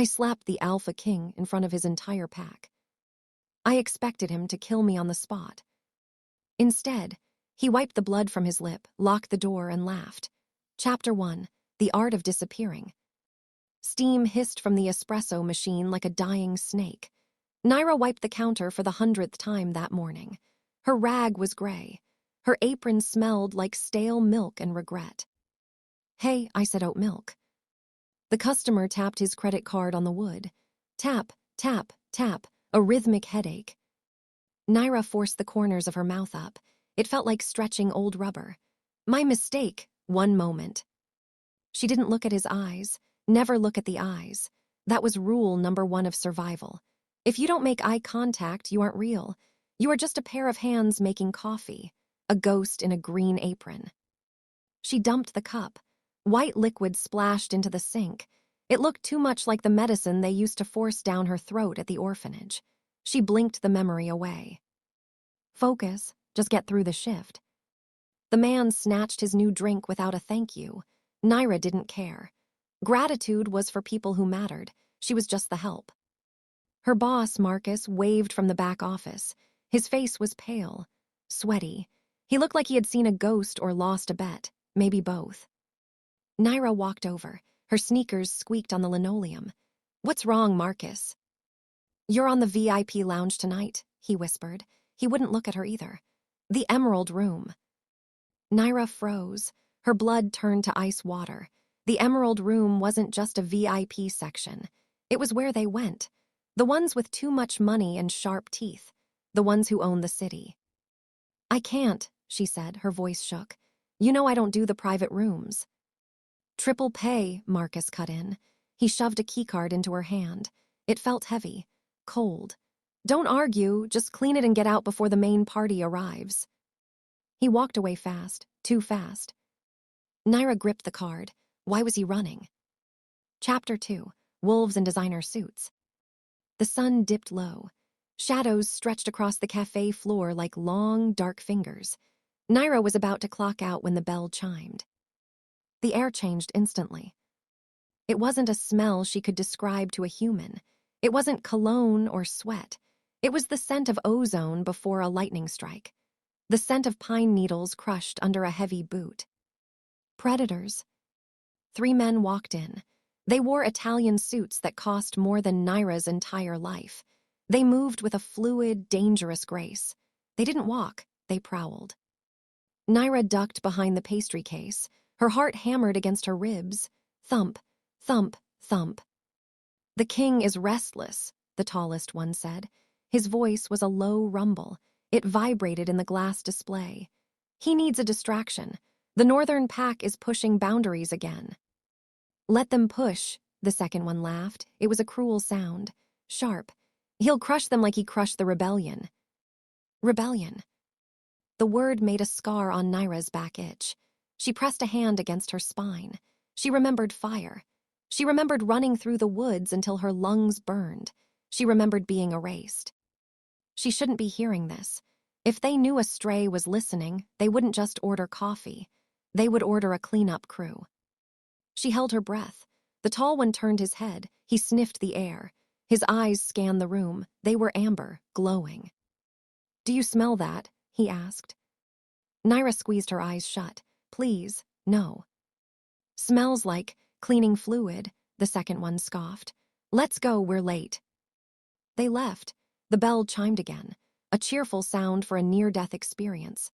I slapped the alpha king in front of his entire pack. I expected him to kill me on the spot. Instead, he wiped the blood from his lip, locked the door, and laughed. Chapter 1: The Art of Disappearing. Steam hissed from the espresso machine like a dying snake. Naira wiped the counter for the 100th time that morning. Her rag was gray. Her apron smelled like stale milk and regret. "Hey," I said, "oat milk." The customer tapped his credit card on the wood. Tap, tap, tap, a rhythmic headache. Naira forced the corners of her mouth up. It felt like stretching old rubber. "My mistake," one moment. She didn't look at his eyes. Never look at the eyes. That was rule number 1 of survival. If you don't make eye contact, you aren't real. You are just a pair of hands making coffee, a ghost in a green apron. She dumped the cup. White liquid splashed into the sink. It looked too much like the medicine they used to force down her throat at the orphanage. She blinked the memory away. Focus, just get through the shift. The man snatched his new drink without a thank you. Naira didn't care. Gratitude was for people who mattered. She was just the help. Her boss, Marcus, waved from the back office. His face was pale, sweaty. He looked like he had seen a ghost or lost a bet, maybe both. Naira walked over. Her sneakers squeaked on the linoleum. "What's wrong, Marcus?" "You're on the VIP lounge tonight," he whispered. He wouldn't look at her either. "The Emerald Room." Naira froze. Her blood turned to ice water. The Emerald Room wasn't just a VIP section. It was where they went. The ones with too much money and sharp teeth. The ones who own the city. "I can't," she said, her voice shook. "You know I don't do the private rooms." "Triple pay," Marcus cut in. He shoved a keycard into her hand. It felt heavy, cold. "Don't argue, just clean it and get out before the main party arrives." He walked away fast, too fast. Naira gripped the card. Why was he running? Chapter 2: Wolves in Designer Suits. The sun dipped low. Shadows stretched across the cafe floor like long, dark fingers. Naira was about to clock out when the bell chimed. The air changed instantly. It wasn't a smell she could describe to a human. It wasn't cologne or sweat. It was the scent of ozone before a lightning strike. The scent of pine needles crushed under a heavy boot. Predators. 3 men walked in. They wore Italian suits that cost more than Naira's entire life. They moved with a fluid, dangerous grace. They didn't walk, they prowled. Naira ducked behind the pastry case. Her heart hammered against her ribs. Thump, thump, thump. "The king is restless," the tallest one said. His voice was a low rumble. It vibrated in the glass display. "He needs a distraction. The northern pack is pushing boundaries again." "Let them push," the second one laughed. It was a cruel sound. Sharp. "He'll crush them like he crushed the rebellion." Rebellion. The word made a scar on Naira's back itch. She pressed a hand against her spine. She remembered fire. She remembered running through the woods until her lungs burned. She remembered being erased. She shouldn't be hearing this. If they knew a stray was listening, they wouldn't just order coffee. They would order a cleanup crew. She held her breath. The tall one turned his head. He sniffed the air. His eyes scanned the room. They were amber, glowing. "Do you smell that?" he asked. Naira squeezed her eyes shut. "Please, no." "Smells like cleaning fluid," the second one scoffed. "Let's go, we're late." They left. The bell chimed again, a cheerful sound for a near-death experience.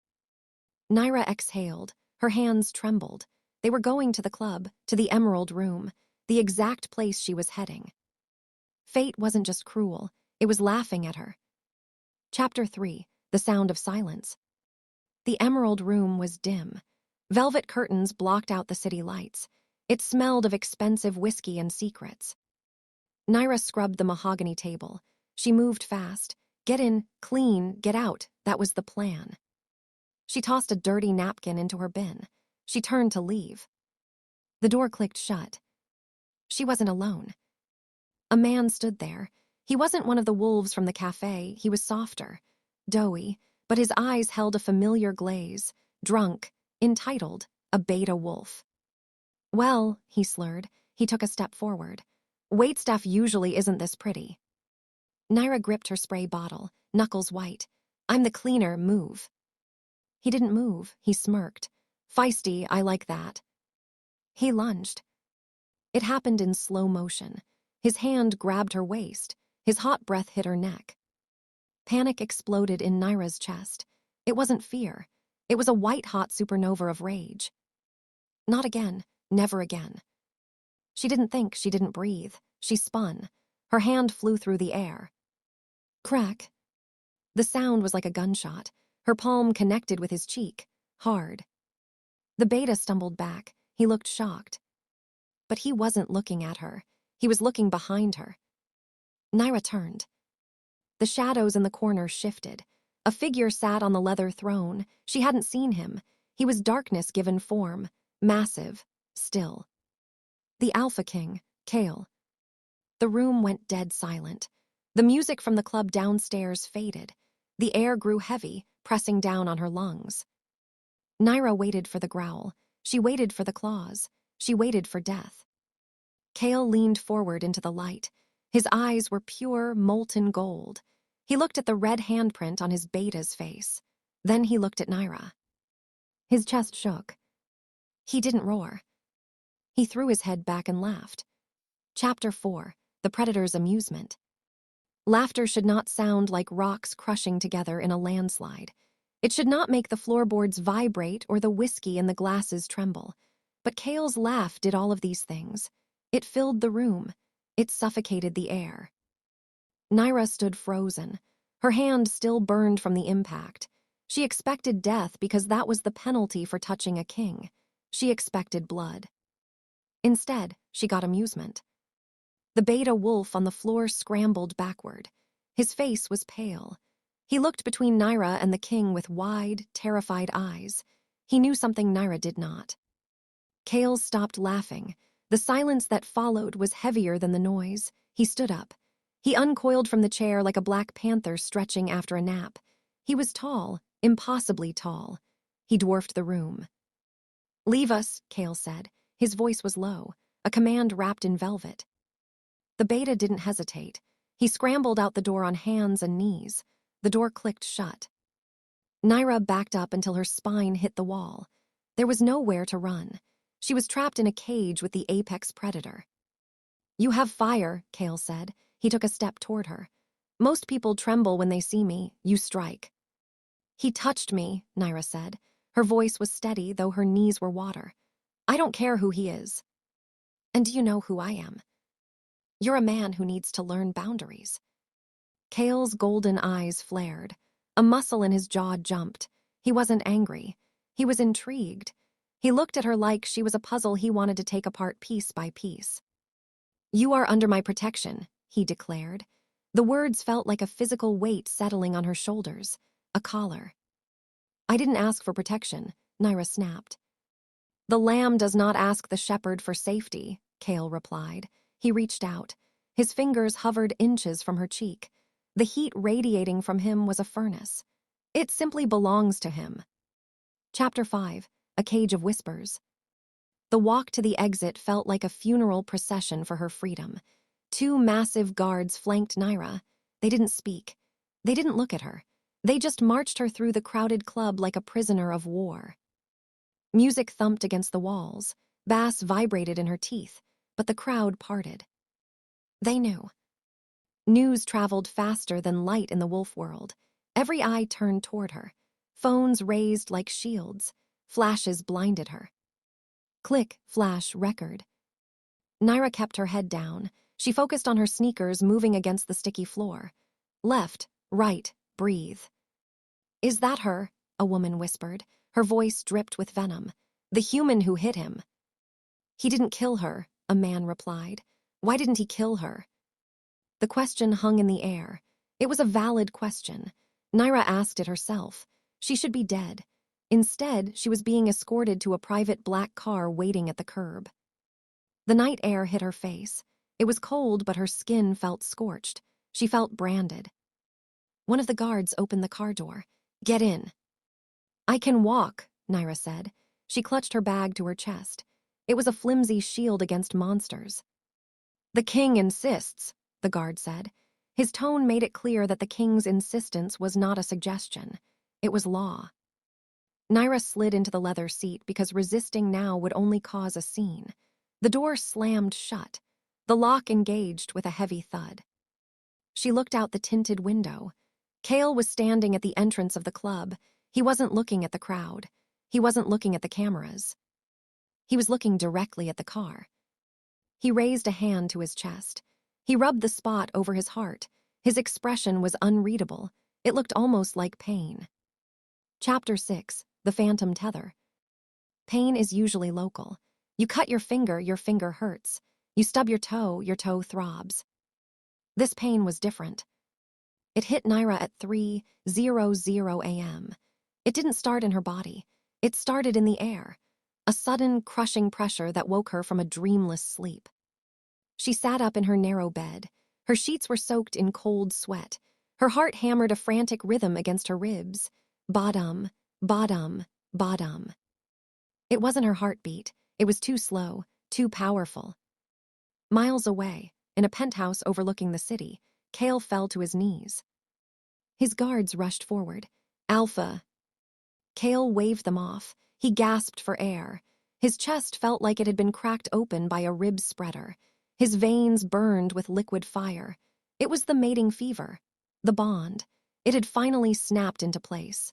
Naira exhaled. Her hands trembled. They were going to the club, to the Emerald Room, the exact place she was heading. Fate wasn't just cruel, it was laughing at her. Chapter 3: The Sound of Silence. The Emerald Room was dim. Velvet curtains blocked out the city lights. It smelled of expensive whiskey and secrets. Naira scrubbed the mahogany table. She moved fast. Get in, clean, get out. That was the plan. She tossed a dirty napkin into her bin. She turned to leave. The door clicked shut. She wasn't alone. A man stood there. He wasn't one of the wolves from the cafe. He was softer, doughy, but his eyes held a familiar glaze. Drunk, entitled, a beta wolf. "Well," he slurred. He took a step forward. Waitstaff usually isn't this pretty. Naira gripped her spray bottle, knuckles white. I'm the cleaner, move. He didn't move, he smirked. Feisty, I like that. He lunged. It happened in slow motion. His hand grabbed her waist. His hot breath hit her neck. Panic exploded in Naira's chest. It wasn't fear. It was a white-hot supernova of rage. Not again. Never again. She didn't think, she didn't breathe. She spun. Her hand flew through the air. Crack. The sound was like a gunshot. Her palm connected with his cheek. Hard. The beta stumbled back. He looked shocked. But he wasn't looking at her. He was looking behind her. Naira turned. The shadows in the corner shifted. A figure sat on the leather throne. She hadn't seen him. He was darkness given form. Massive. Still. The Alpha King, Kale. The room went dead silent. The music from the club downstairs faded. The air grew heavy, pressing down on her lungs. Naira waited for the growl. She waited for the claws. She waited for death. Kale leaned forward into the light. His eyes were pure, molten gold. He looked at the red handprint on his beta's face. Then he looked at Naira. His chest shook. He didn't roar. He threw his head back and laughed. Chapter 4. The Predator's Amusement. Laughter should not sound like rocks crushing together in a landslide. It should not make the floorboards vibrate or the whiskey in the glasses tremble. But Kale's laugh did all of these things. It filled the room. It suffocated the air. Naira stood frozen. Her hand still burned from the impact. She expected death because that was the penalty for touching a king. She expected blood. Instead, she got amusement. The beta wolf on the floor scrambled backward. His face was pale. He looked between Naira and the king with wide, terrified eyes. He knew something Naira did not. Kale stopped laughing. The silence that followed was heavier than the noise. He stood up. He uncoiled from the chair like a black panther stretching after a nap. He was tall, impossibly tall. He dwarfed the room. Leave us, Kale said. His voice was low, a command wrapped in velvet. The beta didn't hesitate. He scrambled out the door on hands and knees. The door clicked shut. Naira backed up until her spine hit the wall. There was nowhere to run. She was trapped in a cage with the apex predator. You have fire, Kale said. He took a step toward her. Most people tremble when they see me. You strike. He touched me, Naira said. Her voice was steady, though her knees were water. I don't care who he is. And do you know who I am? You're a man who needs to learn boundaries. Kale's golden eyes flared. A muscle in his jaw jumped. He wasn't angry. He was intrigued. He looked at her like she was a puzzle he wanted to take apart piece by piece. You are under my protection, he declared. The words felt like a physical weight settling on her shoulders. A collar. I didn't ask for protection, Naira snapped. The lamb does not ask the shepherd for safety, Kale replied. He reached out. His fingers hovered inches from her cheek. The heat radiating from him was a furnace. It simply belongs to him. Chapter 5. A Cage of Whispers. The walk to the exit felt like a funeral procession for her freedom. 2 massive guards flanked Naira. They didn't speak. They didn't look at her. They just marched her through the crowded club like a prisoner of war. Music thumped against the walls. Bass vibrated in her teeth, but the crowd parted. They knew. News traveled faster than light in the wolf world. Every eye turned toward her. Phones raised like shields. Flashes blinded her. Click, flash, record. Naira kept her head down. She focused on her sneakers moving against the sticky floor. Left, right, breathe. Is that her? A woman whispered. Her voice dripped with venom. The human who hit him. He didn't kill her, a man replied. Why didn't he kill her? The question hung in the air. It was a valid question. Naira asked it herself. She should be dead. Instead, she was being escorted to a private black car waiting at the curb. The night air hit her face. It was cold, but her skin felt scorched. She felt branded. One of the guards opened the car door. Get in. I can walk, Naira said. She clutched her bag to her chest. It was a flimsy shield against monsters. The king insists, the guard said. His tone made it clear that the king's insistence was not a suggestion. It was law. Naira slid into the leather seat because resisting now would only cause a scene. The door slammed shut. The lock engaged with a heavy thud. She looked out the tinted window. Cale was standing at the entrance of the club. He wasn't looking at the crowd. He wasn't looking at the cameras. He was looking directly at the car. He raised a hand to his chest. He rubbed the spot over his heart. His expression was unreadable. It looked almost like pain. Chapter 6, The Phantom Tether. Pain is usually local. You cut your finger hurts. You stub your toe throbs. This pain was different. It hit Naira at 3:00 a.m. It didn't start in her body. It started in the air. A sudden, crushing pressure that woke her from a dreamless sleep. She sat up in her narrow bed. Her sheets were soaked in cold sweat. Her heart hammered a frantic rhythm against her ribs. Bottom, bottom, bottom. It wasn't her heartbeat. It was too slow, too powerful. Miles away, in a penthouse overlooking the city, Cale fell to his knees. His guards rushed forward. Alpha. Cale waved them off. He gasped for air. His chest felt like it had been cracked open by a rib spreader. His veins burned with liquid fire. It was the mating fever. The bond. It had finally snapped into place.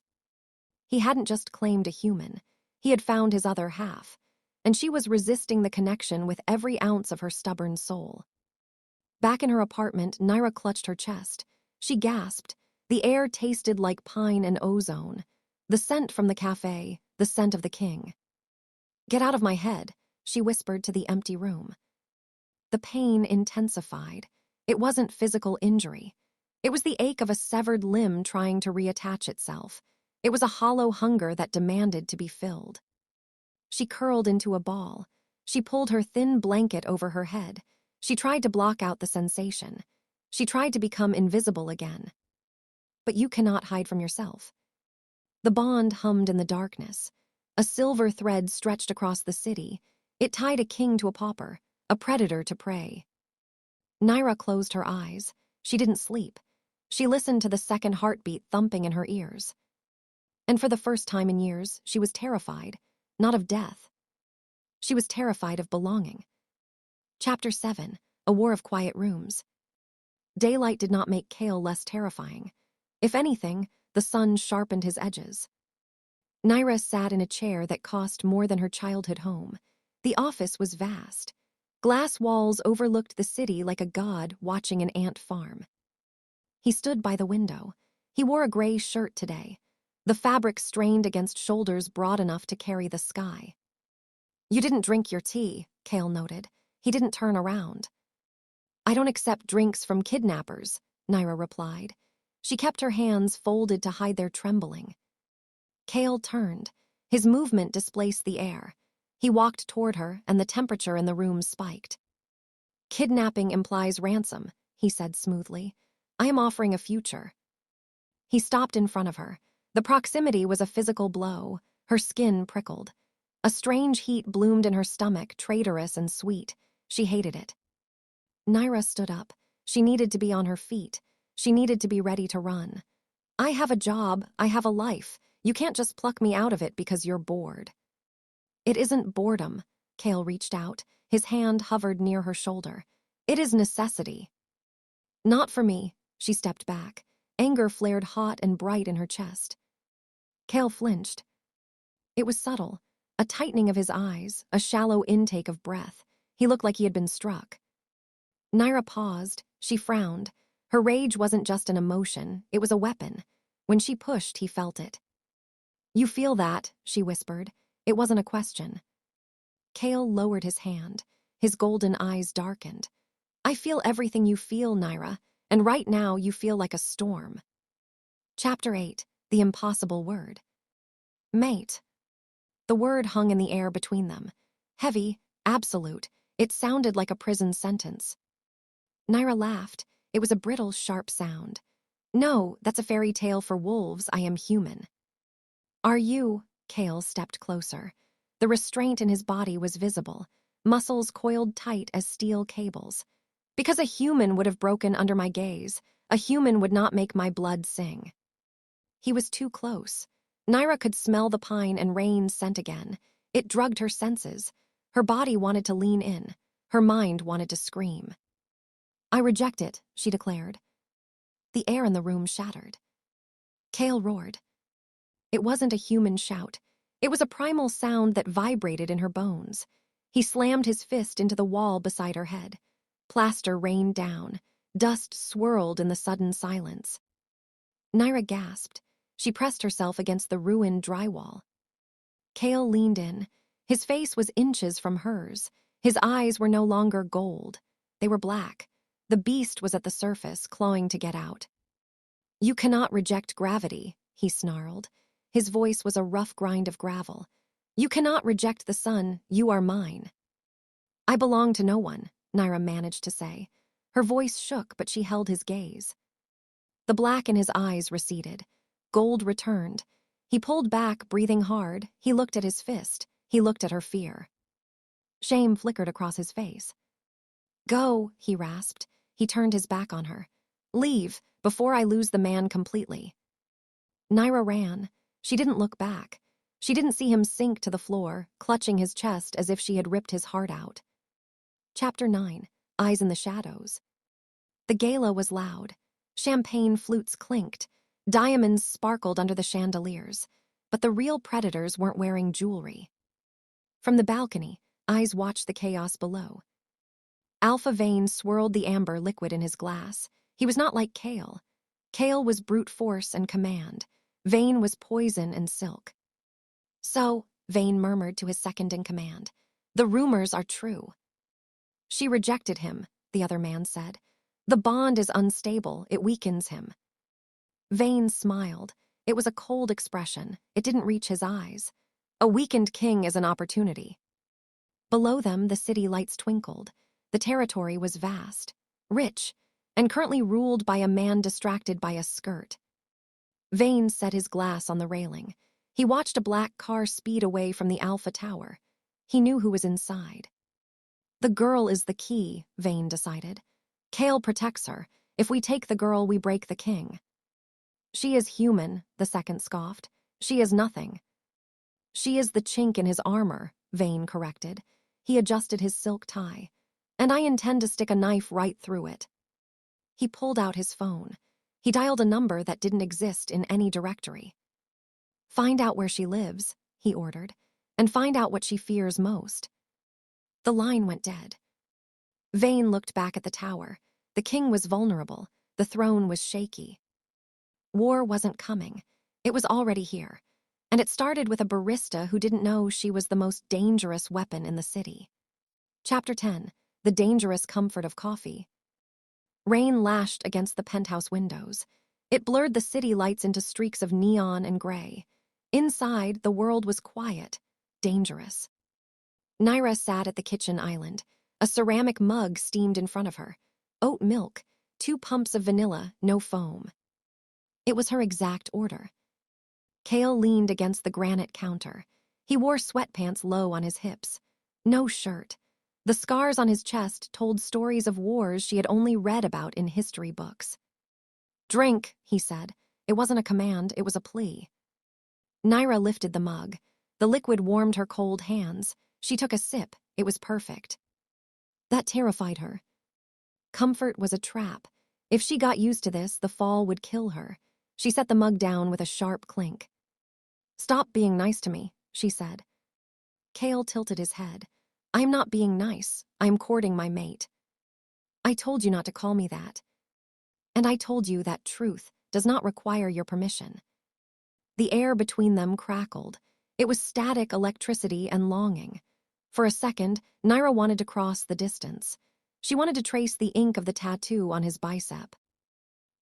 He hadn't just claimed a human. He had found his other half. And she was resisting the connection with every ounce of her stubborn soul. Back in her apartment, Naira clutched her chest. She gasped. The air tasted like pine and ozone. The scent from the cafe, the scent of the king. Get out of my head, she whispered to the empty room. The pain intensified. It wasn't physical injury. It was the ache of a severed limb trying to reattach itself. It was a hollow hunger that demanded to be filled. She curled into a ball. She pulled her thin blanket over her head. She tried to block out the sensation. She tried to become invisible again. But you cannot hide from yourself. The bond hummed in the darkness. A silver thread stretched across the city. It tied a king to a pauper, a predator to prey. Naira closed her eyes. She didn't sleep. She listened to the second heartbeat thumping in her ears. And for the first time in years, she was terrified, not of death. She was terrified of belonging. Chapter 7, A War of Quiet Rooms. Daylight did not make Cale less terrifying. If anything, the sun sharpened his edges. Naira sat in a chair that cost more than her childhood home. The office was vast. Glass walls overlooked the city like a god watching an ant farm. He stood by the window. He wore a gray shirt today. The fabric strained against shoulders broad enough to carry the sky. You didn't drink your tea, Cale noted. He didn't turn around. I don't accept drinks from kidnappers, Naira replied. She kept her hands folded to hide their trembling. Cale turned. His movement displaced the air. He walked toward her, and the temperature in the room spiked. Kidnapping implies ransom, he said smoothly. I am offering a future. He stopped in front of her. The proximity was a physical blow. Her skin prickled. A strange heat bloomed in her stomach, traitorous and sweet. She hated it. Naira stood up. She needed to be on her feet. She needed to be ready to run. I have a job. I have a life. You can't just pluck me out of it because you're bored. It isn't boredom. Cale reached out. His hand hovered near her shoulder. It is necessity. Not for me. She stepped back. Anger flared hot and bright in her chest. Cale flinched. It was subtle. A tightening of his eyes, a shallow intake of breath. He looked like he had been struck. Naira paused. She frowned. Her rage wasn't just an emotion, it was a weapon. When she pushed, he felt it. You feel that, she whispered. It wasn't a question. Cale lowered his hand. His golden eyes darkened. I feel everything you feel, Naira, and right now you feel like a storm. Chapter 8, The Impossible Word. Mate. The word hung in the air between them. Heavy, absolute. It sounded like a prison sentence. Naira laughed. It was a brittle, sharp sound. No, that's a fairy tale for wolves. I am human. Are you? Cale stepped closer. The restraint in his body was visible. Muscles coiled tight as steel cables. Because a human would have broken under my gaze. A human would not make my blood sing. He was too close. Naira could smell the pine and rain scent again. It drugged her senses. Her body wanted to lean in. Her mind wanted to scream. I reject it, she declared. The air in the room shattered. Kale roared. It wasn't a human shout. It was a primal sound that vibrated in her bones. He slammed his fist into the wall beside her head. Plaster rained down. Dust swirled in the sudden silence. Naira gasped. She pressed herself against the ruined drywall. Kale leaned in. His face was inches from hers. His eyes were no longer gold. They were black. The beast was at the surface, clawing to get out. You cannot reject gravity, he snarled. His voice was a rough grind of gravel. You cannot reject the sun. You are mine. I belong to no one, Naira managed to say. Her voice shook, but she held his gaze. The black in his eyes receded. Gold returned. He pulled back, breathing hard. He looked at his fist. He looked at her fear. Shame flickered across his face. Go, he rasped. He turned his back on her. Leave, before I lose the man completely. Naira ran. She didn't look back. She didn't see him sink to the floor, clutching his chest as if she had ripped his heart out. Chapter 9. Eyes in the Shadows. The gala was loud. Champagne flutes clinked. Diamonds sparkled under the chandeliers. But the real predators weren't wearing jewelry. From the balcony, eyes watched the chaos below. Alpha Vane swirled the amber liquid in his glass. He was not like Kale. Kale was brute force and command. Vane was poison and silk. So, Vane murmured to his second in command, the rumors are true. She rejected him, the other man said. The bond is unstable, it weakens him. Vane smiled. It was a cold expression. It didn't reach his eyes. A weakened king is an opportunity. Below them, the city lights twinkled. The territory was vast, rich, and currently ruled by a man distracted by a skirt. Vane set his glass on the railing. He watched a black car speed away from the Alpha Tower. He knew who was inside. The girl is the key, Vane decided. Kale protects her. If we take the girl, we break the king. She is human, the second scoffed. She is nothing. She is the chink in his armor, Vane corrected. He adjusted his silk tie. And I intend to stick a knife right through it. He pulled out his phone. He dialed a number that didn't exist in any directory. Find out where she lives, he ordered, and find out what she fears most. The line went dead. Vane looked back at the tower. The king was vulnerable. The throne was shaky. War wasn't coming. It was already here. And it started with a barista who didn't know she was the most dangerous weapon in the city. Chapter 10. The Dangerous Comfort of Coffee. Rain lashed against the penthouse windows. It blurred the city lights into streaks of neon and gray. Inside, the world was quiet, dangerous. Naira sat at the kitchen island. A ceramic mug steamed in front of her. Oat milk, 2 pumps of vanilla, no foam. It was her exact order. Kale leaned against the granite counter. He wore sweatpants low on his hips. No shirt. The scars on his chest told stories of wars she had only read about in history books. Drink, he said. It wasn't a command, it was a plea. Naira lifted the mug. The liquid warmed her cold hands. She took a sip. It was perfect. That terrified her. Comfort was a trap. If she got used to this, the fall would kill her. She set the mug down with a sharp clink. Stop being nice to me, she said. Kale tilted his head. I am not being nice. I am courting my mate. I told you not to call me that. And I told you that truth does not require your permission. The air between them crackled. It was static electricity and longing. For a second, Naira wanted to cross the distance. She wanted to trace the ink of the tattoo on his bicep.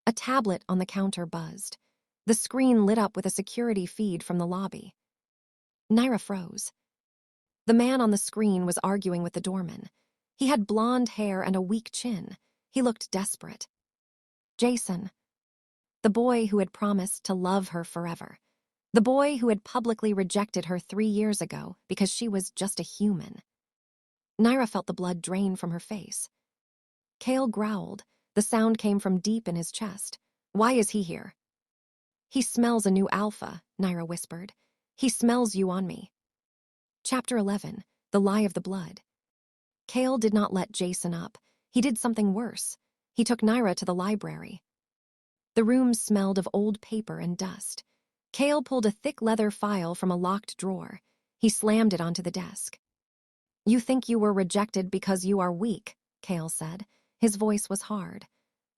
A tablet on the counter buzzed. The screen lit up with a security feed from the lobby. Naira froze. The man on the screen was arguing with the doorman. He had blonde hair and a weak chin. He looked desperate. Jason. The boy who had promised to love her forever. The boy who had publicly rejected her 3 years ago because she was just a human. Naira felt the blood drain from her face. Cale growled. The sound came from deep in his chest. Why is he here? He smells a new alpha, Naira whispered. He smells you on me. Chapter 11. The Lie of the Blood. Cale did not let Jason up. He did something worse. He took Naira to the library. The room smelled of old paper and dust. Cale pulled a thick leather file from a locked drawer. He slammed it onto the desk. You think you were rejected because you are weak, Cale said. His voice was hard.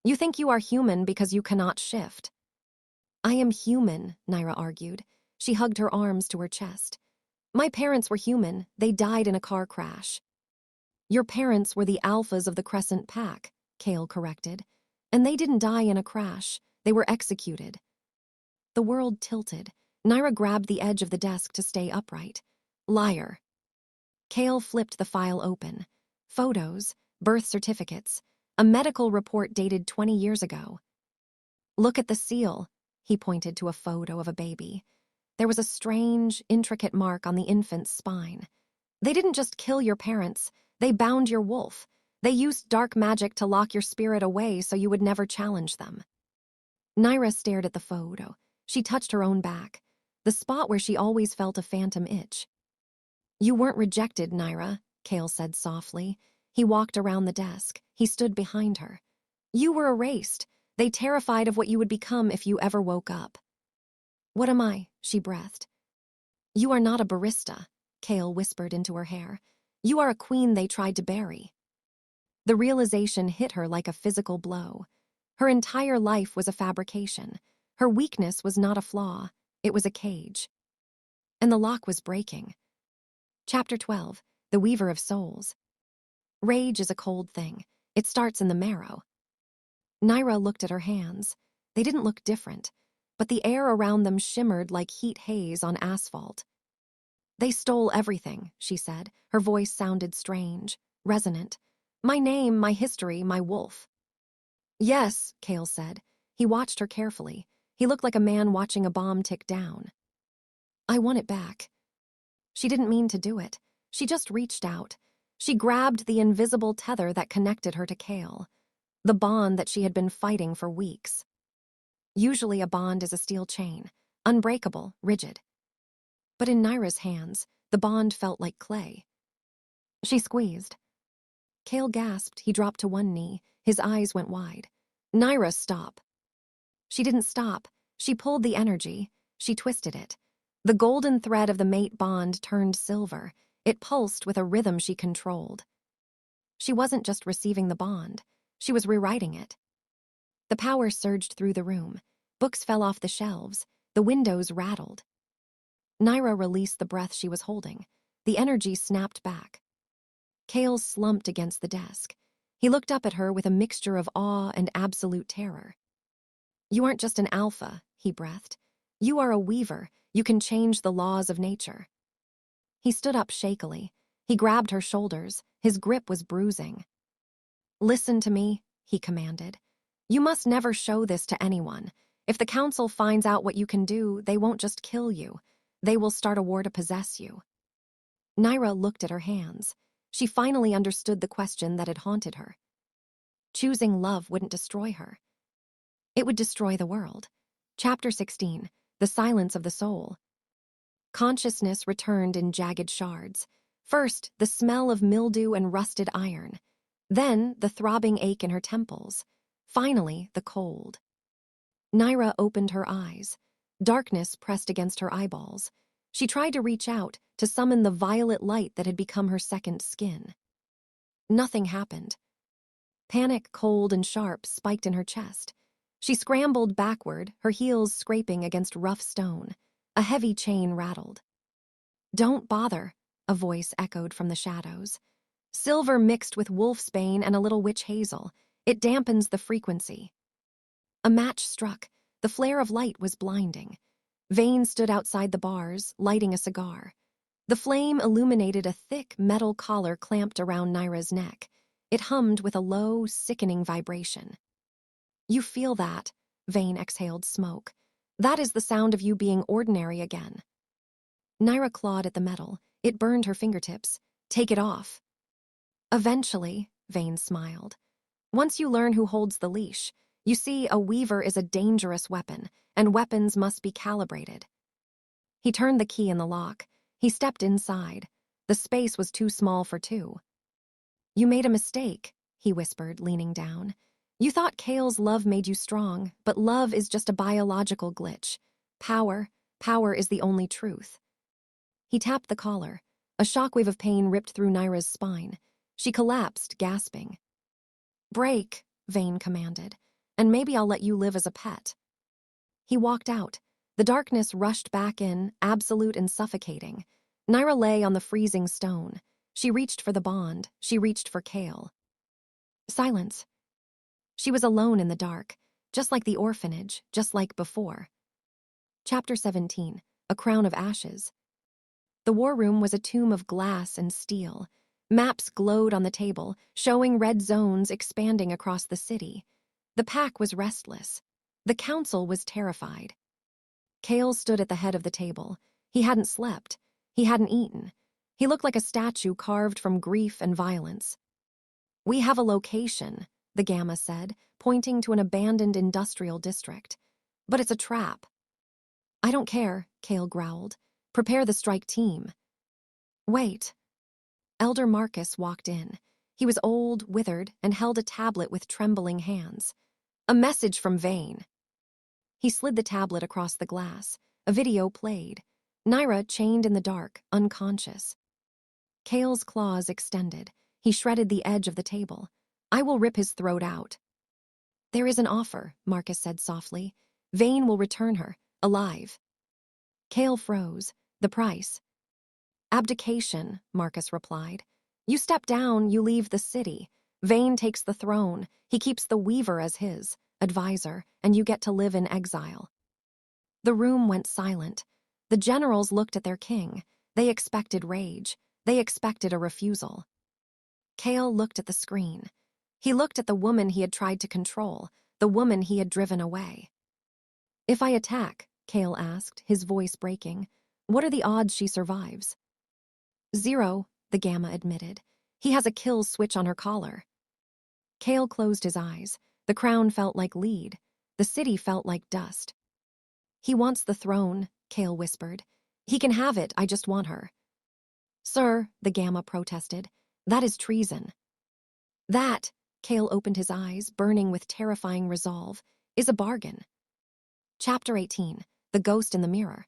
You think you are human because you cannot shift. I am human, Naira argued. She hugged her arms to her chest. My parents were human. They died in a car crash. Your parents were the alphas of the Crescent Pack, Cale corrected. And they didn't die in a crash. They were executed. The world tilted. Naira grabbed the edge of the desk to stay upright. Liar. Cale flipped the file open. Photos, birth certificates, a medical report dated 20 years ago. Look at the seal, he pointed to a photo of a baby. There was a strange, intricate mark on the infant's spine. They didn't just kill your parents, they bound your wolf. They used dark magic to lock your spirit away so you would never challenge them. Naira stared at the photo. She touched her own back, the spot where she always felt a phantom itch. You weren't rejected, Naira, Cale said softly. He walked around the desk. He stood behind her. You were erased. They terrified of what you would become if you ever woke up. What am I? She breathed. You are not a barista, Cale whispered into her hair. You are a queen they tried to bury. The realization hit her like a physical blow. Her entire life was a fabrication. Her weakness was not a flaw. It was a cage. And the lock was breaking. Chapter 12. The Weaver of Souls. Rage is a cold thing. It starts in the marrow. Naira looked at her hands. They didn't look different, but the air around them shimmered like heat haze on asphalt. They stole everything, she said. Her voice sounded strange, resonant. My name, my history, my wolf. Yes, Cale said. He watched her carefully. He looked like a man watching a bomb tick down. I want it back. She didn't mean to do it. She just reached out. She grabbed the invisible tether that connected her to Cale, the bond that she had been fighting for weeks. Usually a bond is a steel chain, unbreakable, rigid. But in Naira's hands, the bond felt like clay. She squeezed. Cale gasped. He dropped to one knee. His eyes went wide. Naira, stop. She didn't stop. She pulled the energy. She twisted it. The golden thread of the mate bond turned silver. It pulsed with a rhythm she controlled. She wasn't just receiving the bond. She was rewriting it. The power surged through the room. Books fell off the shelves. The windows rattled. Naira released the breath she was holding. The energy snapped back. Cale slumped against the desk. He looked up at her with a mixture of awe and absolute terror. You aren't just an alpha, he breathed. You are a weaver. You can change the laws of nature. He stood up shakily. He grabbed her shoulders. His grip was bruising. Listen to me, he commanded. You must never show this to anyone. If the council finds out what you can do, they won't just kill you. They will start a war to possess you. Naira looked at her hands. She finally understood the question that had haunted her. Choosing love wouldn't destroy her. It would destroy the world. Chapter 16. The Silence of the Soul. Consciousness returned in jagged shards. First, the smell of mildew and rusted iron. Then, the throbbing ache in her temples. Finally, the cold. Naira opened her eyes. Darkness pressed against her eyeballs. She tried to reach out, to summon the violet light that had become her second skin. Nothing happened. Panic, cold and sharp, spiked in her chest. She scrambled backward, her heels scraping against rough stone. A heavy chain rattled. Don't bother, a voice echoed from the shadows. Silver mixed with wolfsbane and a little witch hazel. It dampens the frequency. A match struck. The flare of light was blinding. Vane stood outside the bars, lighting a cigar. The flame illuminated a thick metal collar clamped around Naira's neck. It hummed with a low, sickening vibration. You feel that? Vane exhaled smoke. That is the sound of you being ordinary again. Naira clawed at the metal. It burned her fingertips. Take it off. Eventually, Vane smiled. Once you learn who holds the leash, you see a weaver is a dangerous weapon, and weapons must be calibrated. He turned the key in the lock. He stepped inside. The space was too small for two. You made a mistake, he whispered, leaning down. You thought Kale's love made you strong, but love is just a biological glitch. Power is the only truth. He tapped the collar. A shockwave of pain ripped through Naira's spine. She collapsed, gasping. Break, Vane commanded, and maybe I'll let you live as a pet. He walked out. The darkness rushed back in, absolute and suffocating. Naira lay on the freezing stone. She reached for the bond. She reached for Kale. Silence. She was alone in the dark, just like the orphanage, just like before. Chapter 17. A Crown of Ashes. The war room was a tomb of glass and steel. Maps glowed on the table, showing red zones expanding across the city. The pack was restless. The council was terrified. Kale stood at the head of the table. He hadn't slept. He hadn't eaten. He looked like a statue carved from grief and violence. We have a location, the Gamma said, pointing to an abandoned industrial district. But it's a trap. I don't care, Kale growled. Prepare the strike team. Wait. Elder Marcus walked in. He was old, withered, and held a tablet with trembling hands. A message from Vane. He slid the tablet across the glass. A video played. Naira chained in the dark, unconscious. Kale's claws extended. He shredded the edge of the table. I will rip his throat out. There is an offer, Marcus said softly. Vane will return her, alive. Kale froze. The price. Abdication, Marcus replied. You step down, you leave the city. Vane takes the throne. He keeps the Weaver as his advisor, and you get to live in exile. The room went silent. The generals looked at their king. They expected rage. They expected a refusal. Kale looked at the screen. He looked at the woman he had tried to control, the woman he had driven away. If I attack, Kale asked, his voice breaking, what are the odds she survives? 0, the Gamma admitted. He has a kill switch on her collar. Kale closed his eyes. The crown felt like lead. The city felt like dust. He wants the throne, Kale whispered. He can have it, I just want her. Sir, the Gamma protested, that is treason. That, Kale opened his eyes, burning with terrifying resolve, is a bargain. Chapter 18. The Ghost in the Mirror.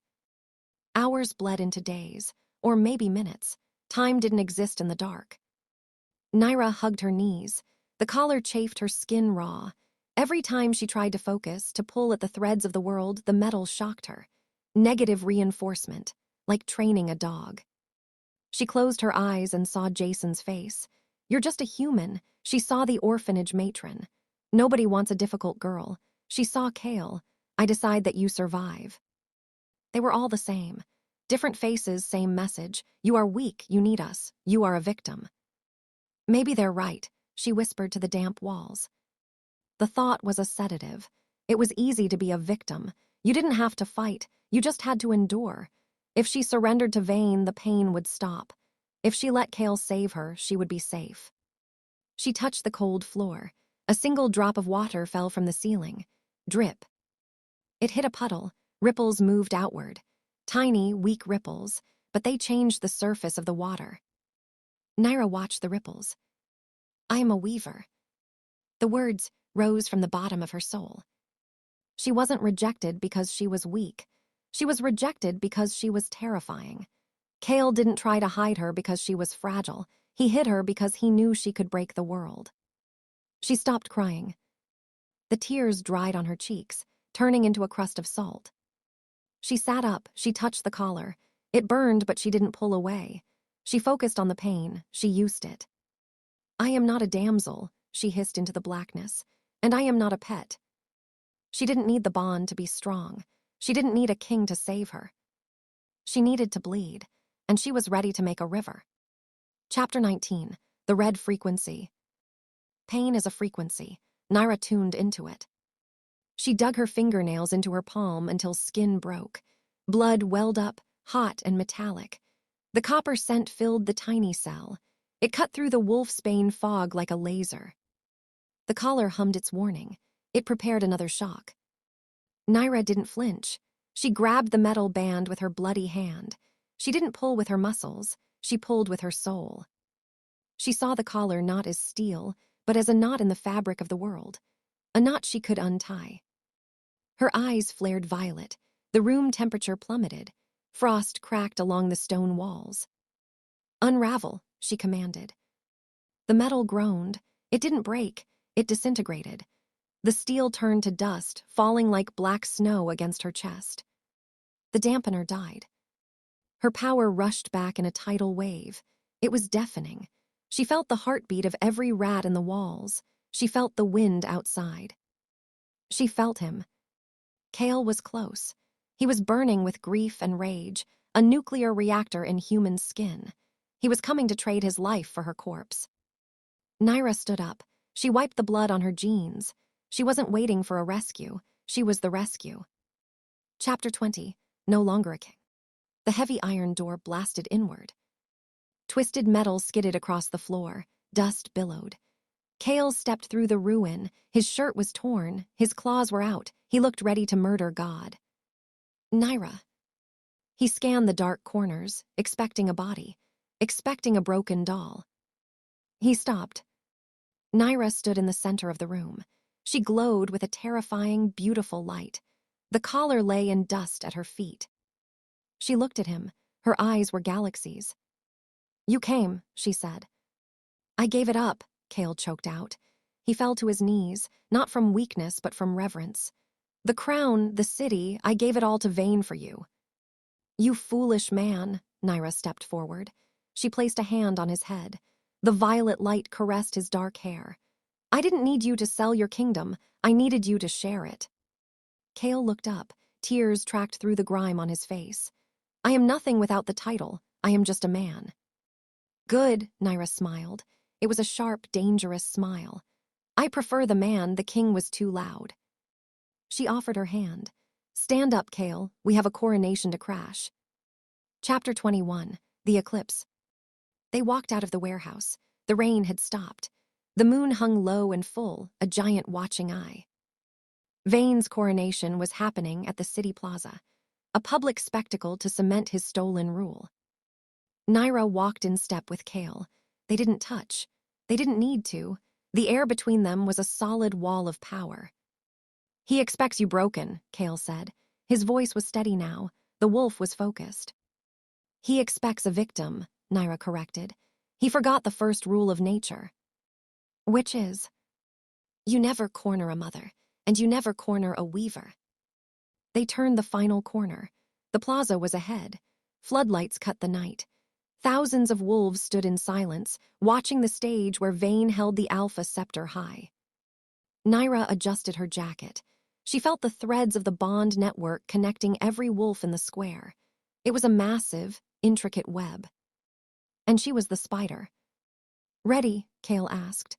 Hours bled into days, or maybe minutes. Time didn't exist in the dark. Naira hugged her knees. The collar chafed her skin raw. Every time she tried to focus, to pull at the threads of the world, the metal shocked her. Negative reinforcement, like training a dog. She closed her eyes and saw Jason's face. You're just a human. She saw the orphanage matron. Nobody wants a difficult girl. She saw Kale. I decide that you survive. They were all the same. Different faces, same message. You are weak, you need us. You are a victim. Maybe they're right, she whispered to the damp walls. The thought was a sedative. It was easy to be a victim. You didn't have to fight. You just had to endure. If she surrendered to Vane, the pain would stop. If she let Kale save her, she would be safe. She touched the cold floor. A single drop of water fell from the ceiling. Drip. It hit a puddle. Ripples moved outward. Tiny, weak ripples, but they changed the surface of the water. Naira watched the ripples. I am a weaver. The words rose from the bottom of her soul. She wasn't rejected because she was weak. She was rejected because she was terrifying. Kale didn't try to hide her because she was fragile. He hid her because he knew she could break the world. She stopped crying. The tears dried on her cheeks, turning into a crust of salt. She sat up, she touched the collar. It burned, but she didn't pull away. She focused on the pain, she used it. I am not a damsel, she hissed into the blackness, and I am not a pet. She didn't need the bond to be strong. She didn't need a king to save her. She needed to bleed, and she was ready to make a river. Chapter 19. The Red Frequency. Pain is a frequency. Naira tuned into it. She dug her fingernails into her palm until skin broke. Blood welled up, hot and metallic. The copper scent filled the tiny cell. It cut through the wolfsbane fog like a laser. The collar hummed its warning. It prepared another shock. Naira didn't flinch. She grabbed the metal band with her bloody hand. She didn't pull with her muscles. She pulled with her soul. She saw the collar not as steel, but as a knot in the fabric of the world. A knot she could untie. Her eyes flared violet. The room temperature plummeted. Frost cracked along the stone walls. "Unravel," she commanded. The metal groaned. It didn't break. It disintegrated. The steel turned to dust, falling like black snow against her chest. The dampener died. Her power rushed back in a tidal wave. It was deafening. She felt the heartbeat of every rat in the walls. She felt the wind outside. She felt him. Kale was close. He was burning with grief and rage, a nuclear reactor in human skin. He was coming to trade his life for her corpse. Naira stood up. She wiped the blood on her jeans. She wasn't waiting for a rescue. She was the rescue. Chapter 20. No longer a king. The heavy iron door blasted inward. Twisted metal skidded across the floor. Dust billowed. Kale stepped through the ruin. His shirt was torn. His claws were out. He looked ready to murder God. Naira. He scanned the dark corners, expecting a body, expecting a broken doll. He stopped. Naira stood in the center of the room. She glowed with a terrifying, beautiful light. The collar lay in dust at her feet. She looked at him. Her eyes were galaxies. "You came," she said. "I gave it up," Kale choked out. He fell to his knees, not from weakness but from reverence. "The crown, the city, I gave it all to Vane for you." "You foolish man," Naira stepped forward. She placed a hand on his head. The violet light caressed his dark hair. "I didn't need you to sell your kingdom. I needed you to share it." Kale looked up. Tears tracked through the grime on his face. "I am nothing without the title. I am just a man." "Good," Naira smiled. It was a sharp, dangerous smile. "I prefer the man. The king was too loud." She offered her hand. "Stand up, Kale. We have a coronation to crash." Chapter 21. The Eclipse. They walked out of the warehouse. The rain had stopped. The moon hung low and full, a giant watching eye. Vane's coronation was happening at the city plaza, a public spectacle to cement his stolen rule. Naira walked in step with Kale. They didn't touch. They didn't need to. The air between them was a solid wall of power. "He expects you broken," Kale said. His voice was steady now. The wolf was focused. "He expects a victim," Naira corrected. He forgot the first rule of nature. Which is, you never corner a mother, and you never corner a weaver. They turned the final corner. The plaza was ahead. Floodlights cut the night. Thousands of wolves stood in silence, watching the stage where Vane held the alpha scepter high. Naira adjusted her jacket. She felt the threads of the bond network connecting every wolf in the square. It was a massive, intricate web. And she was the spider. "Ready?" Kale asked.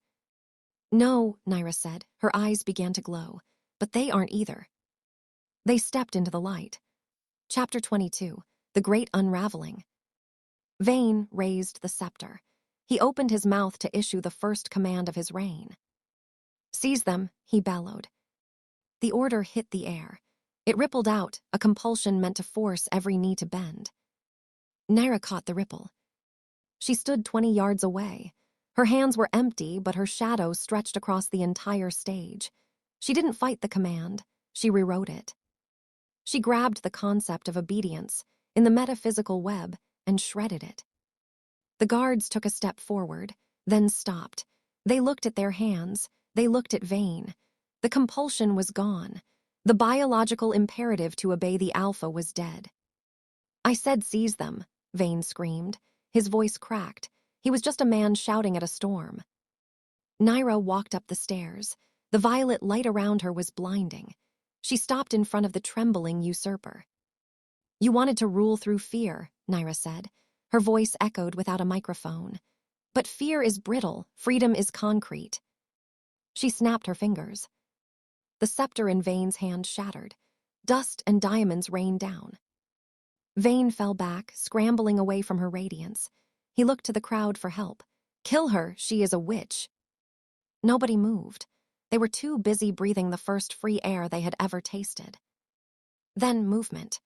"No," Naira said. Her eyes began to glow. "But they aren't either." They stepped into the light. Chapter 22. The Great Unraveling. Vane raised the scepter. He opened his mouth to issue the first command of his reign. "Seize them," he bellowed. The order hit the air. It rippled out, a compulsion meant to force every knee to bend. Naira caught the ripple. She stood 20 yards away. Her hands were empty, but her shadow stretched across the entire stage. She didn't fight the command. She rewrote it. She grabbed the concept of obedience in the metaphysical web and shredded it. The guards took a step forward, then stopped. They looked at their hands. They looked at Vane. The compulsion was gone. The biological imperative to obey the alpha was dead. "I said seize them," Vane screamed. His voice cracked. He was just a man shouting at a storm. Naira walked up the stairs. The violet light around her was blinding. She stopped in front of the trembling usurper. "You wanted to rule through fear," Naira said. Her voice echoed without a microphone. "But fear is brittle. Freedom is concrete." She snapped her fingers. The scepter in Vane's hand shattered. Dust and diamonds rained down. Vane fell back, scrambling away from her radiance. He looked to the crowd for help. "Kill her, she is a witch." Nobody moved. They were too busy breathing the first free air they had ever tasted. Then movement.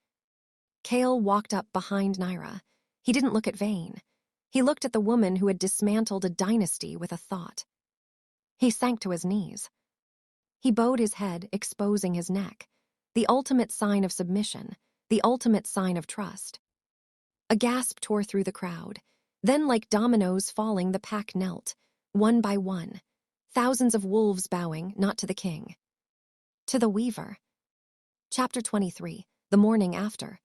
Cale walked up behind Naira. He didn't look at Vane. He looked at the woman who had dismantled a dynasty with a thought. He sank to his knees. He bowed his head, exposing his neck. The ultimate sign of submission, the ultimate sign of trust. A gasp tore through the crowd. Then, like dominoes falling, the pack knelt, one by one. Thousands of wolves bowing, not to the king. To the weaver. Chapter 23, the morning after.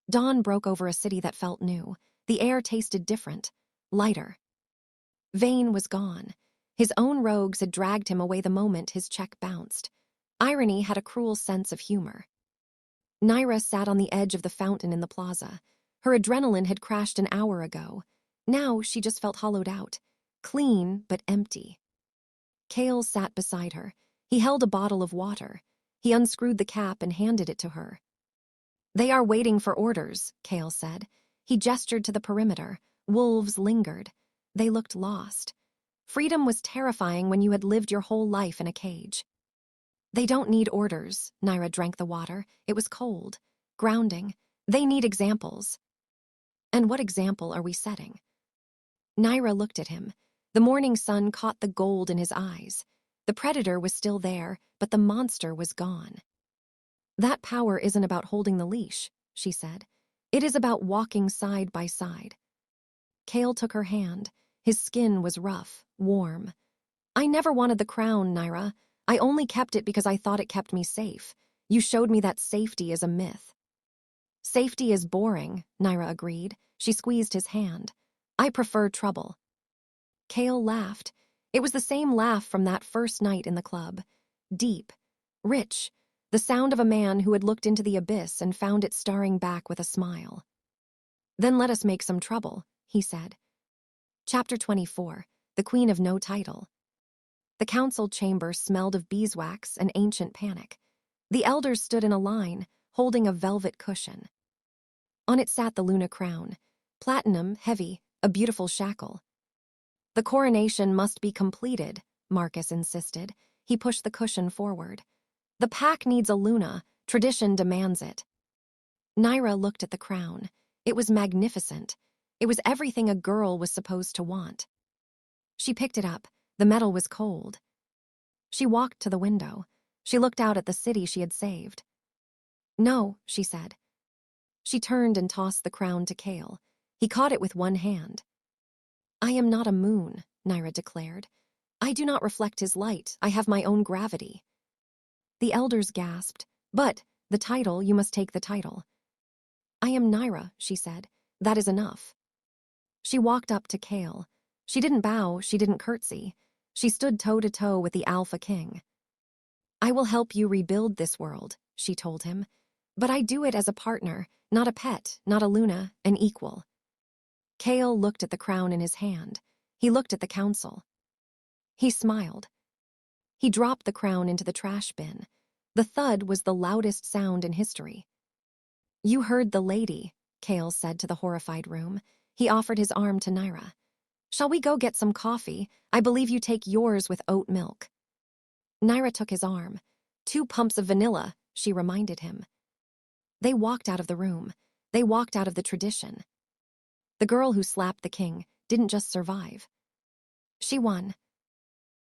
Dawn broke over a city that felt new. The air tasted different, lighter. Vane was gone. His own rogues had dragged him away the moment his check bounced. Irony had a cruel sense of humor. Naira sat on the edge of the fountain in the plaza. Her adrenaline had crashed an hour ago. Now she just felt hollowed out, clean but empty. Cale sat beside her. He held a bottle of water. He unscrewed the cap and handed it to her. "They are waiting for orders," Cale said. He gestured to the perimeter. Wolves lingered. They looked lost. Freedom was terrifying when you had lived your whole life in a cage. "They don't need orders." Naira drank the water. It was cold, grounding. "They need examples." "And what example are we setting?" Naira looked at him. The morning sun caught the gold in his eyes. The predator was still there, but the monster was gone. "That power isn't about holding the leash," she said. "It is about walking side by side." Cale took her hand. His skin was rough, warm. "I never wanted the crown, Naira. I only kept it because I thought it kept me safe. You showed me that safety is a myth." "Safety is boring," Naira agreed. She squeezed his hand. "I prefer trouble." Cale laughed. It was the same laugh from that first night in the club. Deep, rich, the sound of a man who had looked into the abyss and found it staring back with a smile. "Then let us make some trouble," he said. Chapter 24, the Queen of No Title. The council chamber smelled of beeswax and ancient panic. The elders stood in a line, holding a velvet cushion. On it sat the Luna crown, platinum, heavy, a beautiful shackle. "The coronation must be completed," Marcus insisted. He pushed the cushion forward. "The pack needs a Luna. Tradition demands it." Naira looked at the crown. It was magnificent. It was everything a girl was supposed to want. She picked it up. The metal was cold. She walked to the window. She looked out at the city she had saved. "No," she said. She turned and tossed the crown to Cale. He caught it with one hand. "I am not a moon," Naira declared. "I do not reflect his light. I have my own gravity." The elders gasped. "But the title, you must take the title." "I am Naira," she said. "That is enough." She walked up to Cale. She didn't bow, she didn't curtsy. She stood toe-to-toe with the Alpha King. "I will help you rebuild this world," she told him. "But I do it as a partner, not a pet, not a Luna, an equal." Cale looked at the crown in his hand. He looked at the council. He smiled. He dropped the crown into the trash bin. The thud was the loudest sound in history. "You heard the lady," Cale said to the horrified room. He offered his arm to Naira. "Shall we go get some coffee? I believe you take yours with oat milk." Naira took his arm. "2 pumps of vanilla," she reminded him. They walked out of the room. They walked out of the tradition. The girl who slapped the king didn't just survive. She won.